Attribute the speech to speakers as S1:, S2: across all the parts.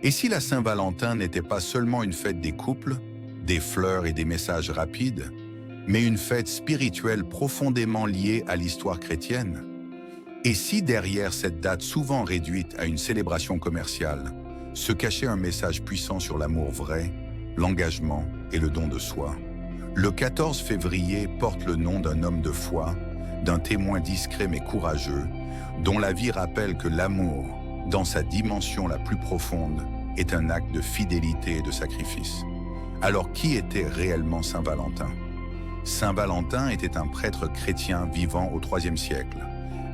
S1: Et si la Saint-Valentin n'était pas seulement une fête des couples, des fleurs et des messages rapides, mais une fête spirituelle profondément liée à l'histoire chrétienne? Et si derrière cette date souvent réduite à une célébration commerciale, se cachait un message puissant sur l'amour vrai, l'engagement et le don de soi? Le 14 février porte le nom d'un homme de foi, d'un témoin discret mais courageux, dont la vie rappelle que l'amour, dans sa dimension la plus profonde, est un acte de fidélité et de sacrifice. Alors qui était réellement Saint Valentin? Saint Valentin était un prêtre chrétien vivant au IIIe siècle,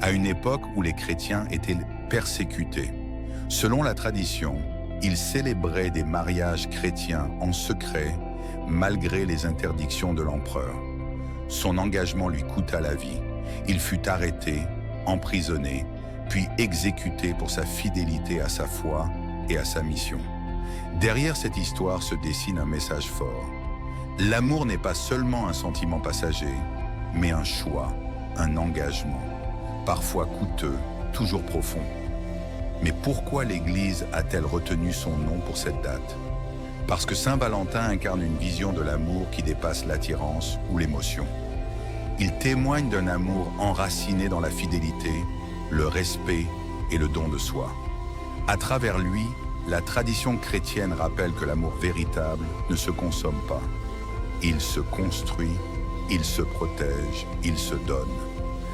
S1: à une époque où les chrétiens étaient persécutés. Selon la tradition, il célébrait des mariages chrétiens en secret, malgré les interdictions de l'empereur. Son engagement lui coûta la vie. Il fut arrêté, emprisonné, puis exécuté pour sa fidélité à sa foi et à sa mission. Derrière cette histoire se dessine un message fort. L'amour n'est pas seulement un sentiment passager, mais un choix, un engagement, parfois coûteux, toujours profond. Mais pourquoi l'Église a-t-elle retenu son nom pour cette date? Parce que Saint Valentin incarne une vision de l'amour qui dépasse l'attirance ou l'émotion. Il témoigne d'un amour enraciné dans la fidélité, le respect et le don de soi. À travers lui, la tradition chrétienne rappelle que l'amour véritable ne se consomme pas. Il se construit, il se protège, il se donne.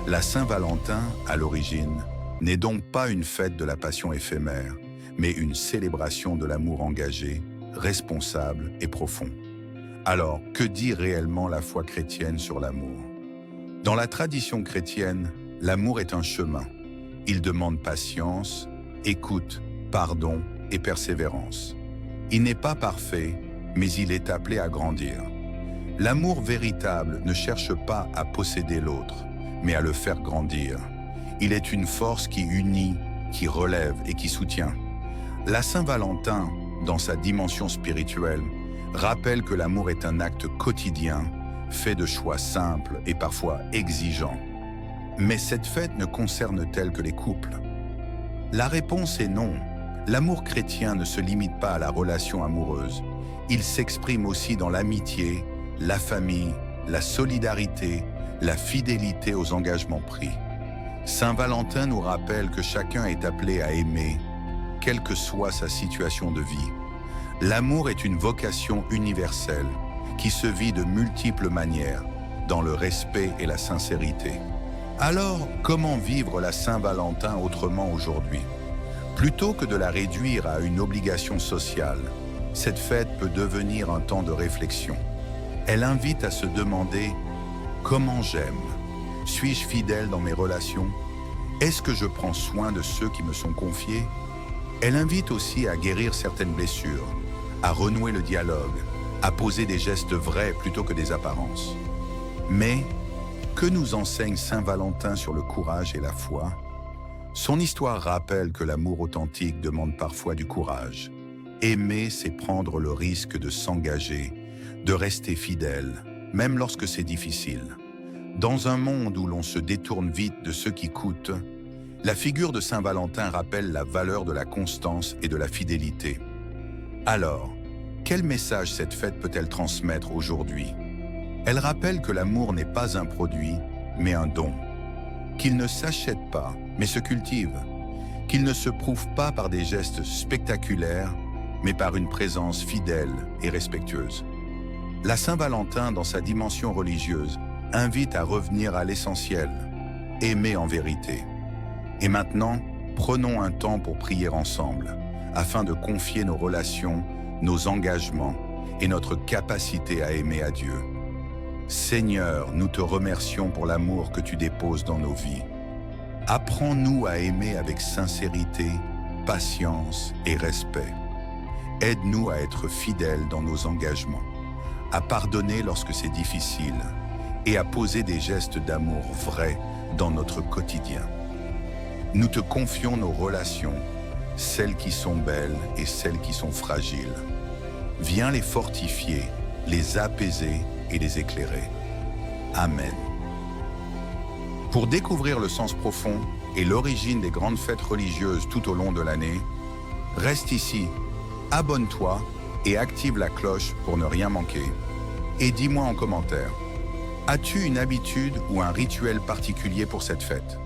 S1: La Saint-Valentin, à l'origine, n'est donc pas une fête de la passion éphémère, mais une célébration de l'amour engagé, responsable et profond. Alors, que dit réellement la foi chrétienne sur l'amour? Dans la tradition chrétienne, l'amour est un chemin. Il demande patience, écoute, pardon et persévérance. Il n'est pas parfait, mais il est appelé à grandir. L'amour véritable ne cherche pas à posséder l'autre, mais à le faire grandir. Il est une force qui unit, qui relève et qui soutient. La Saint-Valentin, dans sa dimension spirituelle, rappelle que l'amour est un acte quotidien, fait de choix simples et parfois exigeants. Mais cette fête ne concerne-t-elle que les couples? La réponse est non. L'amour chrétien ne se limite pas à la relation amoureuse. Il s'exprime aussi dans l'amitié, la famille, la solidarité, la fidélité aux engagements pris. Saint Valentin nous rappelle que chacun est appelé à aimer, quelle que soit sa situation de vie. L'amour est une vocation universelle qui se vit de multiples manières, dans le respect et la sincérité. Alors, comment vivre la Saint-Valentin autrement aujourd'hui? Plutôt que de la réduire à une obligation sociale, cette fête peut devenir un temps de réflexion. Elle invite à se demander « Comment j'aime? Suis-je fidèle dans mes relations? Est-ce que je prends soin de ceux qui me sont confiés ?» Elle invite aussi à guérir certaines blessures, à renouer le dialogue, à poser des gestes vrais plutôt que des apparences. Mais, que nous enseigne Saint Valentin sur le courage et la foi? Son histoire rappelle que l'amour authentique demande parfois du courage. Aimer, c'est prendre le risque de s'engager, de rester fidèle, même lorsque c'est difficile. Dans un monde où l'on se détourne vite de ce qui coûte, la figure de Saint Valentin rappelle la valeur de la constance et de la fidélité. Alors, quel message cette fête peut-elle transmettre aujourd'hui? Elle rappelle que l'amour n'est pas un produit, mais un don. Qu'il ne s'achète pas, mais se cultive. Qu'il ne se prouve pas par des gestes spectaculaires, mais par une présence fidèle et respectueuse. La Saint-Valentin, dans sa dimension religieuse, invite à revenir à l'essentiel, aimer en vérité. Et maintenant, prenons un temps pour prier ensemble, afin de confier nos relations, nos engagements et notre capacité à aimer à Dieu. Seigneur, nous te remercions pour l'amour que tu déposes dans nos vies. Apprends-nous à aimer avec sincérité, patience et respect. Aide-nous à être fidèles dans nos engagements, à pardonner lorsque c'est difficile et à poser des gestes d'amour vrais dans notre quotidien. Nous te confions nos relations, celles qui sont belles et celles qui sont fragiles. Viens les fortifier, les apaiser et les éclairer. Amen. Pour découvrir le sens profond et l'origine des grandes fêtes religieuses tout au long de l'année, reste ici abonne-toi et active la cloche pour ne rien manquer. Et dis-moi en commentaire, as-tu une habitude ou un rituel particulier pour cette fête ?